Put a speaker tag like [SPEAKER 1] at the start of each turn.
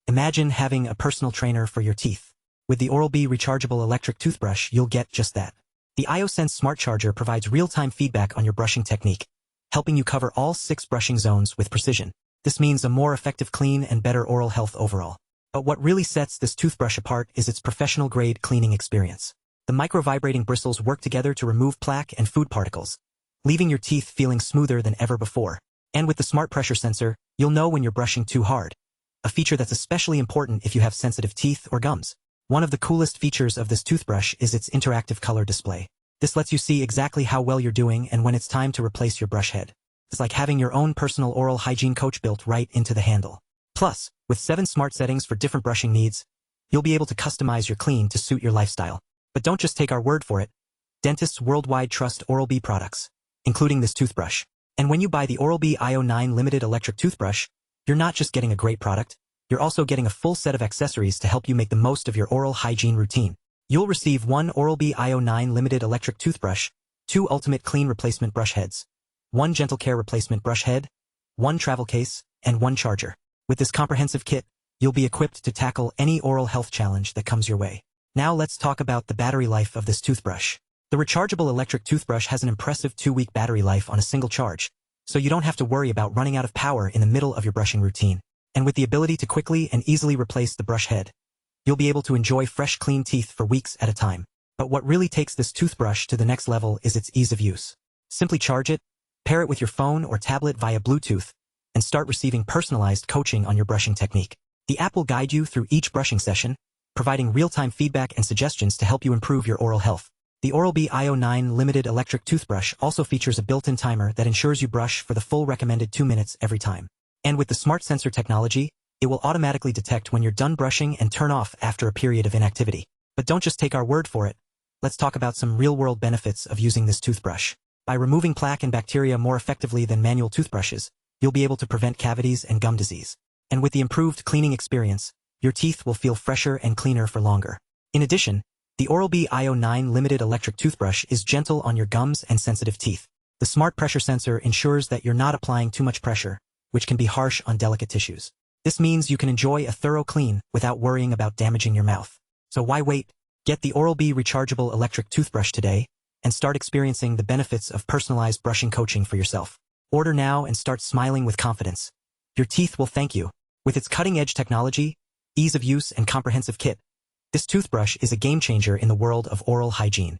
[SPEAKER 1] Imagine having a personal trainer for your teeth. With the Oral-B Rechargeable Electric Toothbrush, you'll get just that. The iSense smart charger provides real-time feedback on your brushing technique, helping you cover all 6 brushing zones with precision. This means a more effective clean and better oral health overall. But what really sets this toothbrush apart is its professional-grade cleaning experience. The micro-vibrating bristles work together to remove plaque and food particles, leaving your teeth feeling smoother than ever before. And with the smart pressure sensor, you'll know when you're brushing too hard, a feature that's especially important if you have sensitive teeth or gums. One of the coolest features of this toothbrush is its interactive color display. This lets you see exactly how well you're doing and when it's time to replace your brush head. It's like having your own personal oral hygiene coach built right into the handle. Plus, with 7 smart settings for different brushing needs, you'll be able to customize your clean to suit your lifestyle. But don't just take our word for it. Dentists worldwide trust Oral-B products, including this toothbrush. And when you buy the Oral-B iO9 limited electric toothbrush, you're not just getting a great product, you're also getting a full set of accessories to help you make the most of your oral hygiene routine. You'll receive 1 Oral-B iO9 limited electric toothbrush, 2 ultimate clean replacement brush heads, 1 gentle care replacement brush head, 1 travel case, and 1 charger. With this comprehensive kit, you'll be equipped to tackle any oral health challenge that comes your way. Now let's talk about the battery life of this toothbrush. The rechargeable electric toothbrush has an impressive 2-week battery life on a single charge, so you don't have to worry about running out of power in the middle of your brushing routine. And with the ability to quickly and easily replace the brush head, you'll be able to enjoy fresh, clean teeth for weeks at a time. But what really takes this toothbrush to the next level is its ease of use. Simply charge it, pair it with your phone or tablet via Bluetooth, and start receiving personalized coaching on your brushing technique. The app will guide you through each brushing session, providing real-time feedback and suggestions to help you improve your oral health. The Oral-B iO9 limited electric toothbrush also features a built-in timer that ensures you brush for the full recommended 2 minutes every time. And with the smart sensor technology, it will automatically detect when you're done brushing and turn off after a period of inactivity. But don't just take our word for it. Let's talk about some real-world benefits of using this toothbrush. By removing plaque and bacteria more effectively than manual toothbrushes, you'll be able to prevent cavities and gum disease. And with the improved cleaning experience, your teeth will feel fresher and cleaner for longer. In addition, the Oral-B iO9 limited electric toothbrush is gentle on your gums and sensitive teeth. The smart pressure sensor ensures that you're not applying too much pressure, which can be harsh on delicate tissues. This means you can enjoy a thorough clean without worrying about damaging your mouth. So why wait? Get the Oral-B Rechargeable Electric Toothbrush today and start experiencing the benefits of personalized brushing coaching for yourself. Order now and start smiling with confidence. Your teeth will thank you. With its cutting-edge technology, ease of use, and comprehensive kit, this toothbrush is a game-changer in the world of oral hygiene.